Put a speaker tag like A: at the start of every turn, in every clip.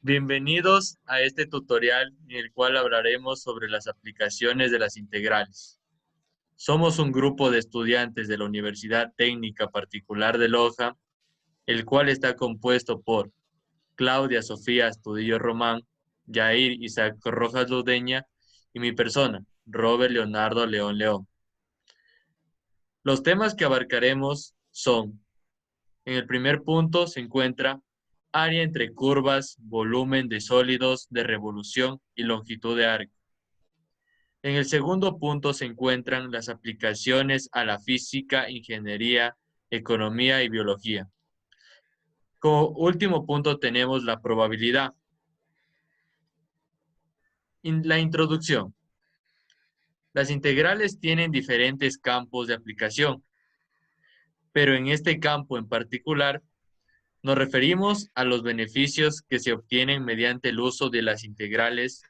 A: Bienvenidos a este tutorial en el cual hablaremos sobre las aplicaciones de las integrales. Somos un grupo de estudiantes de la Universidad Técnica Particular de Loja, el cual está compuesto por Claudia Sofía Astudillo Román, Yair Isaac Rojas Ludeña y mi persona, Robert Leonardo León León. Los temas que abarcaremos son: en el primer punto se encuentra área entre curvas, volumen de sólidos, de revolución y longitud de arco. En el segundo punto se encuentran las aplicaciones a la física, ingeniería, economía y biología. Como último punto tenemos la probabilidad. La introducción. Las integrales tienen diferentes campos de aplicación, pero en este campo en particular nos referimos a los beneficios que se obtienen mediante el uso de las integrales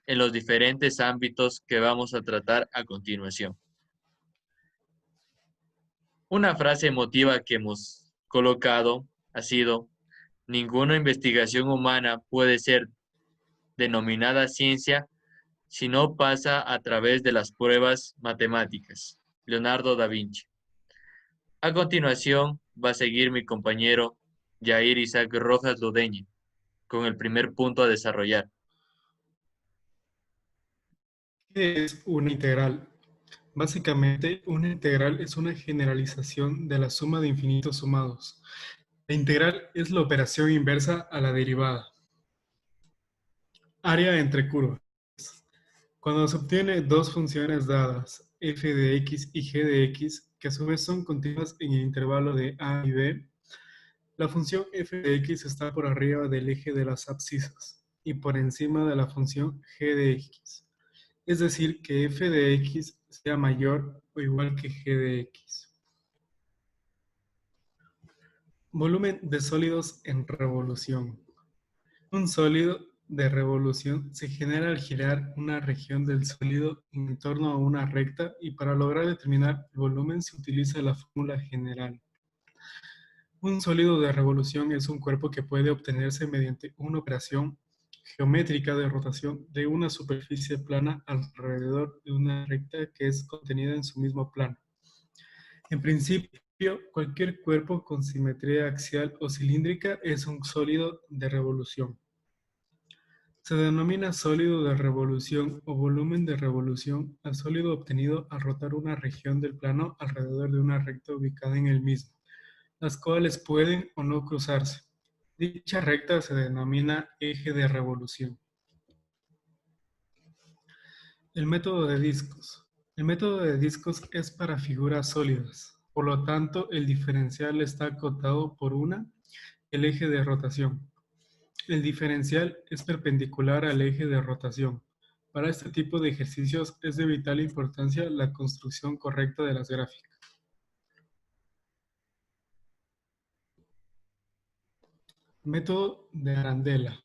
A: en los diferentes ámbitos que vamos a tratar a continuación. Una frase emotiva que hemos colocado ha sido: ninguna investigación humana puede ser denominada ciencia si no pasa a través de las pruebas matemáticas. Leonardo da Vinci. A continuación va a seguir mi compañero Yair Isaac Rojas Ludeña con el primer punto a desarrollar.
B: ¿Qué es una integral? Básicamente, una integral es una generalización de la suma de infinitos sumados. La integral es la operación inversa a la derivada. Área entre curvas. Cuando se obtiene dos funciones dadas, f de x y g de x, que a su vez son continuas en el intervalo de a y b, la función f de x está por arriba del eje de las abscisas y por encima de la función g de x. Es decir, que f de x sea mayor o igual que g de x. Volumen de sólidos en revolución. Un sólido de revolución se genera al girar una región del sólido en torno a una recta, y para lograr determinar el volumen se utiliza la fórmula general. Un sólido de revolución es un cuerpo que puede obtenerse mediante una operación geométrica de rotación de una superficie plana alrededor de una recta que es contenida en su mismo plano. En principio, cualquier cuerpo con simetría axial o cilíndrica es un sólido de revolución. Se denomina sólido de revolución o volumen de revolución al sólido obtenido al rotar una región del plano alrededor de una recta ubicada en el mismo, las cuales pueden o no cruzarse. Dicha recta se denomina eje de revolución. El método de discos. El método de discos es para figuras sólidas. Por lo tanto, el diferencial está acotado por el eje de rotación. El diferencial es perpendicular al eje de rotación. Para este tipo de ejercicios es de vital importancia la construcción correcta de las gráficas. Método de Arandela.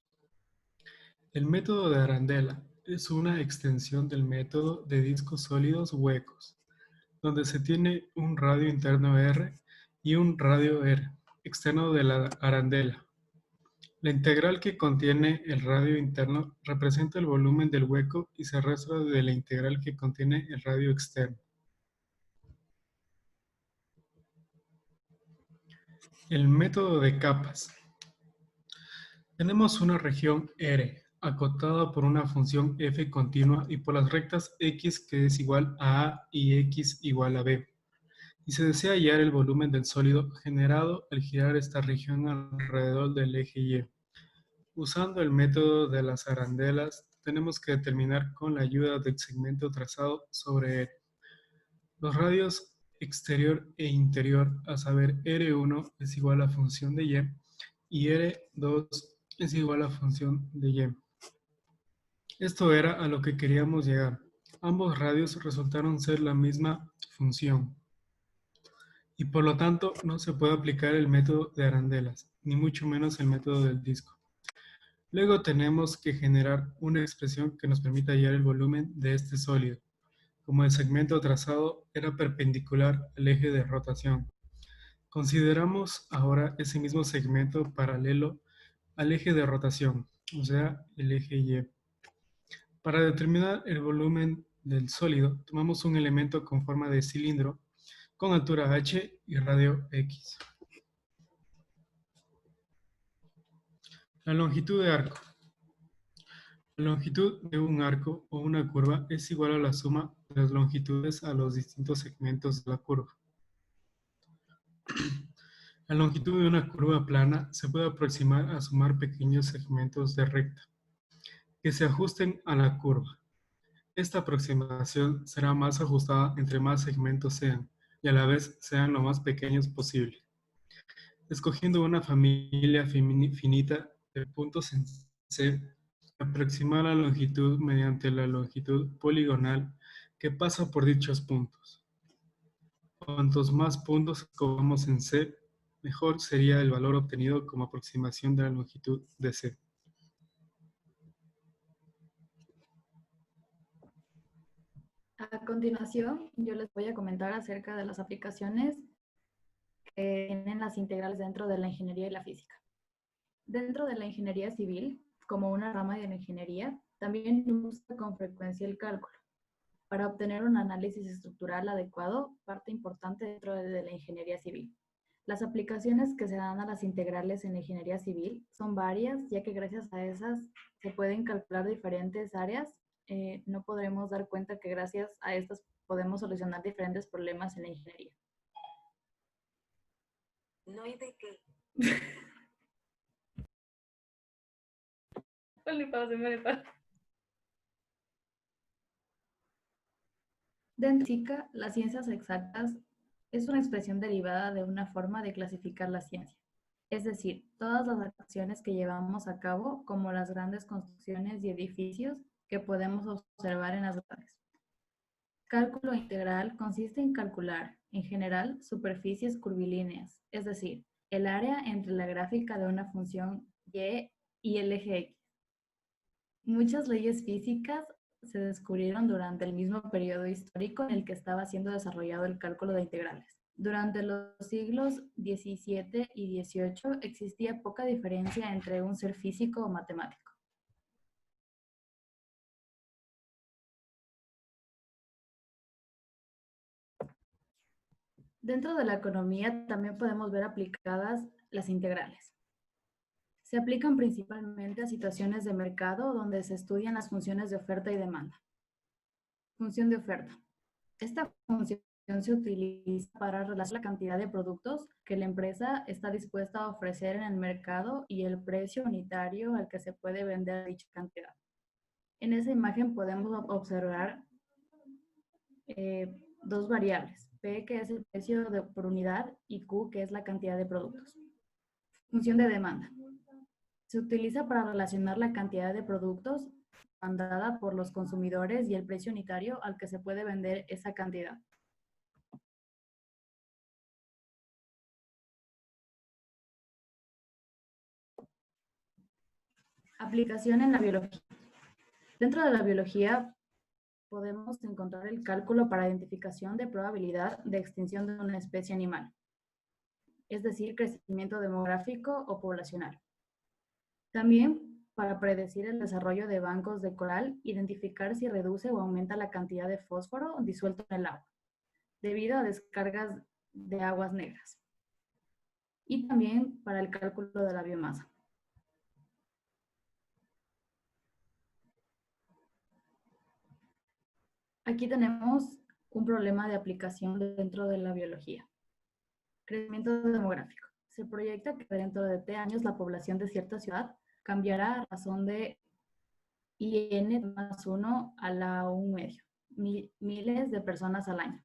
B: El método de Arandela es una extensión del método de discos sólidos huecos, donde se tiene un radio interno R y un radio R externo de la arandela. La integral que contiene el radio interno representa el volumen del hueco y se resta de la integral que contiene el radio externo. El método de capas. Tenemos una región R acotada por una función f continua y por las rectas x, que es igual a A, y x igual a B. Y se desea hallar el volumen del sólido generado al girar esta región alrededor del eje Y. Usando el método de las arandelas, tenemos que determinar con la ayuda del segmento trazado sobre él los radios exterior e interior, a saber, R1 es igual a función de Y R2 es igual a función de Y. Esto era a lo que queríamos llegar. Ambos radios resultaron ser la misma función, y por lo tanto no se puede aplicar el método de arandelas, ni mucho menos el método del disco. Luego tenemos que generar una expresión que nos permita hallar el volumen de este sólido, como el segmento trazado era perpendicular al eje de rotación. Consideramos ahora ese mismo segmento paralelo al eje de rotación. o sea, el eje Y. Para determinar el volumen del sólido, tomamos un elemento con forma de cilindro con altura h y radio x. La longitud de arco. La longitud de un arco o una curva es igual a la suma de las longitudes a los distintos segmentos de la curva. La longitud de una curva plana se puede aproximar a sumar pequeños segmentos de recta que se ajusten a la curva. Esta aproximación será más ajustada entre más segmentos sean y a la vez sean lo más pequeños posible. Escogiendo una familia finita de puntos en C, aproximar la longitud mediante la longitud poligonal que pasa por dichos puntos. Cuantos más puntos escogamos en C, mejor sería el valor obtenido como aproximación de la longitud de C.
C: A continuación, yo les voy a comentar acerca de las aplicaciones que tienen las integrales dentro de la ingeniería y la física. Dentro de la ingeniería civil, como una rama de la ingeniería, también usa con frecuencia el cálculo. Para obtener un análisis estructural adecuado, parte importante dentro de la ingeniería civil. Las aplicaciones que se dan a las integrales en la ingeniería civil son varias, ya que gracias a esas se pueden calcular diferentes áreas. No podremos dar cuenta que gracias a estas podemos solucionar diferentes problemas en la ingeniería.
D: No hay de qué.
C: Dentro de física, las ciencias exactas es una expresión derivada de una forma de clasificar la ciencia. Es decir, todas las acciones que llevamos a cabo, como las grandes construcciones y edificios que podemos observar en las ciudades. Cálculo integral consiste en calcular, en general, superficies curvilíneas, es decir, el área entre la gráfica de una función y el eje x. Muchas leyes físicas se descubrieron durante el mismo periodo histórico en el que estaba siendo desarrollado el cálculo de integrales. Durante los siglos XVII y XVIII existía poca diferencia entre un ser físico o matemático. Dentro de la economía también podemos ver aplicadas las integrales. Se aplican principalmente a situaciones de mercado donde se estudian las funciones de oferta y demanda. Función de oferta. Esta función se utiliza para relacionar la cantidad de productos que la empresa está dispuesta a ofrecer en el mercado y el precio unitario al que se puede vender dicha cantidad. En esa imagen podemos observar dos variables, P, que es el precio por unidad, y Q, que es la cantidad de productos. Función de demanda. Se utiliza para relacionar la cantidad de productos demandada por los consumidores y el precio unitario al que se puede vender esa cantidad. Aplicación en la biología. Dentro de la biología podemos encontrar el cálculo para identificación de probabilidad de extinción de una especie animal, es decir, crecimiento demográfico o poblacional. También para predecir el desarrollo de bancos de coral, identificar si reduce o aumenta la cantidad de fósforo disuelto en el agua, debido a descargas de aguas negras. Y también para el cálculo de la biomasa. Aquí tenemos un problema de aplicación dentro de la biología. Crecimiento demográfico. Se proyecta que dentro de 3 años la población de cierta ciudad cambiará a razón de IN más 1 a la 1 medio, miles de personas al año.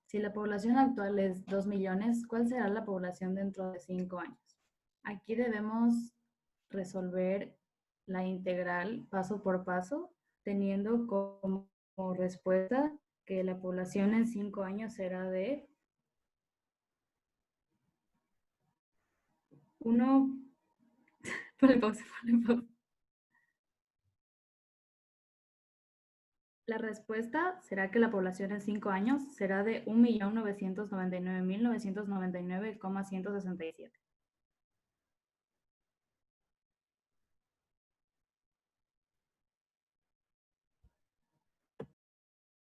C: Si la población actual es 2 millones, ¿cuál será la población dentro de 5 años? Aquí debemos resolver la integral paso por paso, teniendo como respuesta que la población en 5 años será de 1. Ponle pausa. La respuesta será que la población en 5 años será de 1.999.999,167.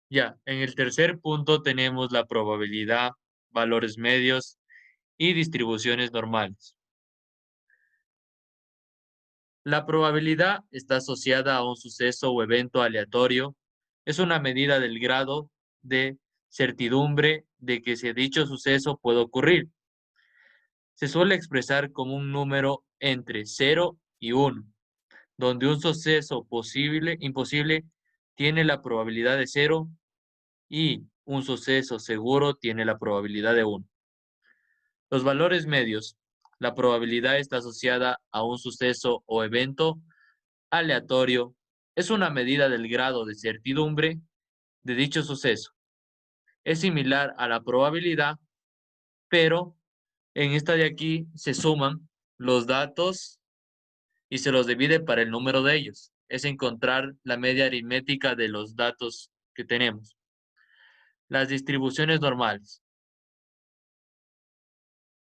A: Ya, en el tercer punto tenemos la probabilidad, valores medios y distribuciones normales. La probabilidad está asociada a un suceso o evento aleatorio. Es una medida del grado de certidumbre de que dicho suceso puede ocurrir. Se suele expresar como un número entre 0 y 1, donde un suceso imposible tiene la probabilidad de 0 y un suceso seguro tiene la probabilidad de 1. Los valores medios. La probabilidad está asociada a un suceso o evento aleatorio. Es una medida del grado de certidumbre de dicho suceso. Es similar a la probabilidad, pero en esta de aquí se suman los datos y se los divide para el número de ellos. Es encontrar la media aritmética de los datos que tenemos. Las distribuciones normales.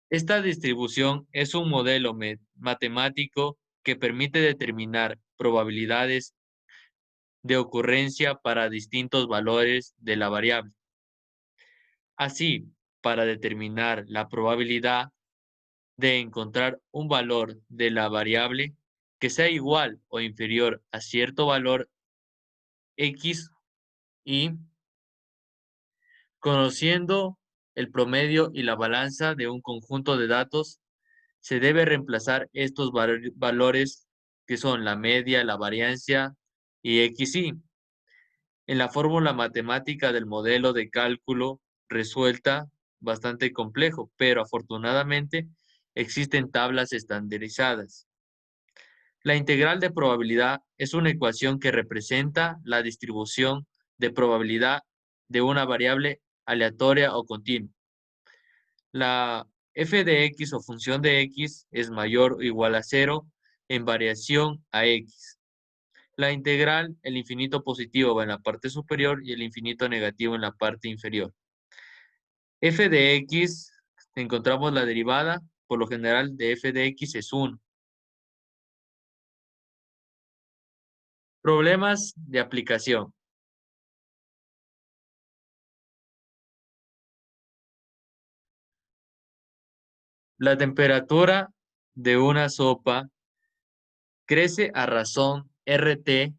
A: Esta distribución es un modelo matemático que permite determinar probabilidades de ocurrencia para distintos valores de la variable. Así, para determinar la probabilidad de encontrar un valor de la variable que sea igual o inferior a cierto valor X y conociendo el promedio y la balanza de un conjunto de datos, se debe reemplazar estos valores que son la media, la variancia y XY en la fórmula matemática del modelo de cálculo resuelta bastante complejo, pero afortunadamente existen tablas estandarizadas. La integral de probabilidad es una ecuación que representa la distribución de probabilidad de una variable aleatoria o continua. La f de x o función de x es mayor o igual a 0 en variación a x. La integral, el infinito positivo va en la parte superior y el infinito negativo en la parte inferior. F de x, encontramos la derivada, por lo general de f de x es 1. Problemas de aplicación. La temperatura de una sopa crece a razón RT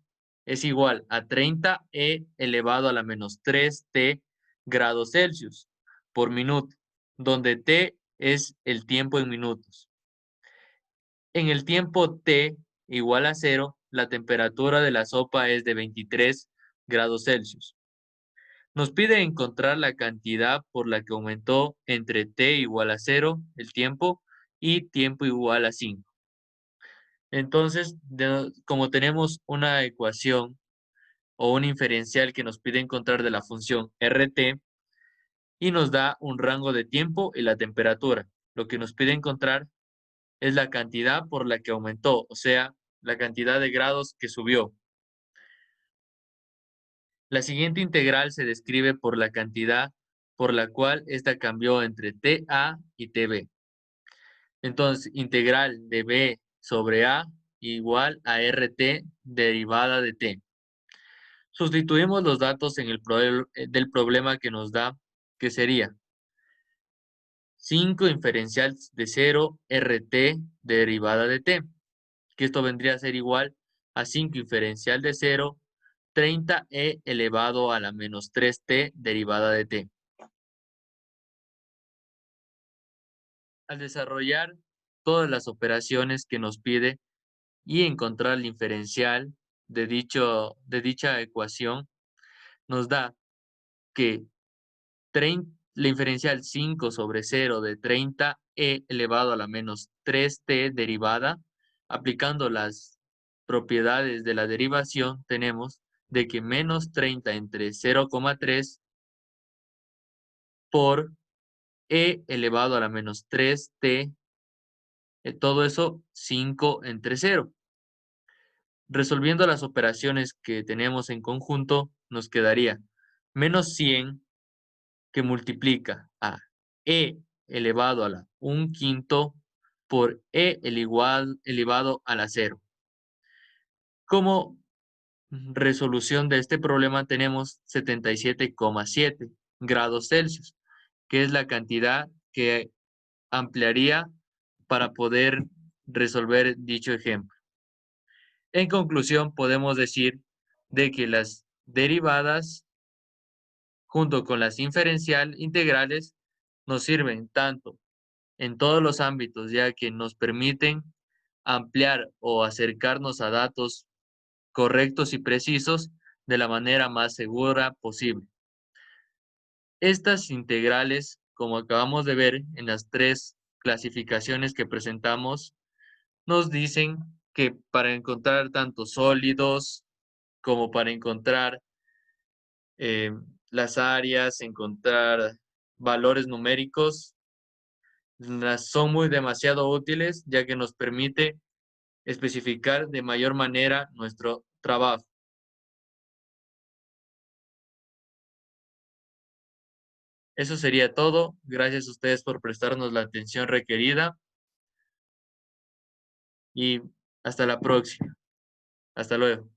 A: es igual a 30 E elevado a la menos 3T grados Celsius por minuto, donde T es el tiempo en minutos. En el tiempo T igual a 0, la temperatura de la sopa es de 23 grados Celsius. Nos pide encontrar la cantidad por la que aumentó entre T igual a 0, el tiempo, y tiempo igual a 5. Entonces, como tenemos una ecuación o un inferencial que nos pide encontrar de la función RT y nos da un rango de tiempo y la temperatura, lo que nos pide encontrar es la cantidad por la que aumentó, o sea, la cantidad de grados que subió. La siguiente integral se describe por la cantidad por la cual esta cambió entre TA y TB. Entonces, integral de B sobre A igual a RT derivada de T. Sustituimos los datos en del problema que nos da, que sería 5 inferencial de 0 RT derivada de T, que esto vendría a ser igual a 5 inferencial de 0, 30E elevado a la menos 3T derivada de T. Al desarrollar todas las operaciones que nos pide y encontrar el diferencial de dicha ecuación, nos da que la inferencial 5 sobre 0 de 30e elevado a la menos 3t derivada, aplicando las propiedades de la derivación, tenemos de que menos 30 entre 0,3 por e elevado a la menos 3t, todo eso 5 entre 0. Resolviendo las operaciones que tenemos en conjunto, nos quedaría menos 100 que multiplica a e elevado a la 1/5 por e elevado a la 0. Como resolución de este problema tenemos 77,7 grados Celsius, que es la cantidad que ampliaría para poder resolver dicho ejemplo. En conclusión, podemos decir de que las derivadas junto con las inferencial integrales nos sirven tanto en todos los ámbitos, ya que nos permiten ampliar o acercarnos a datos correctos y precisos de la manera más segura posible. Estas integrales, como acabamos de ver en las tres clasificaciones que presentamos, nos dicen que para encontrar tanto sólidos como para encontrar las áreas, encontrar valores numéricos, son muy demasiado útiles ya que nos permite especificar de mayor manera nuestro trabajo. Eso sería todo. Gracias a ustedes por prestarnos la atención requerida y hasta la próxima. Hasta luego.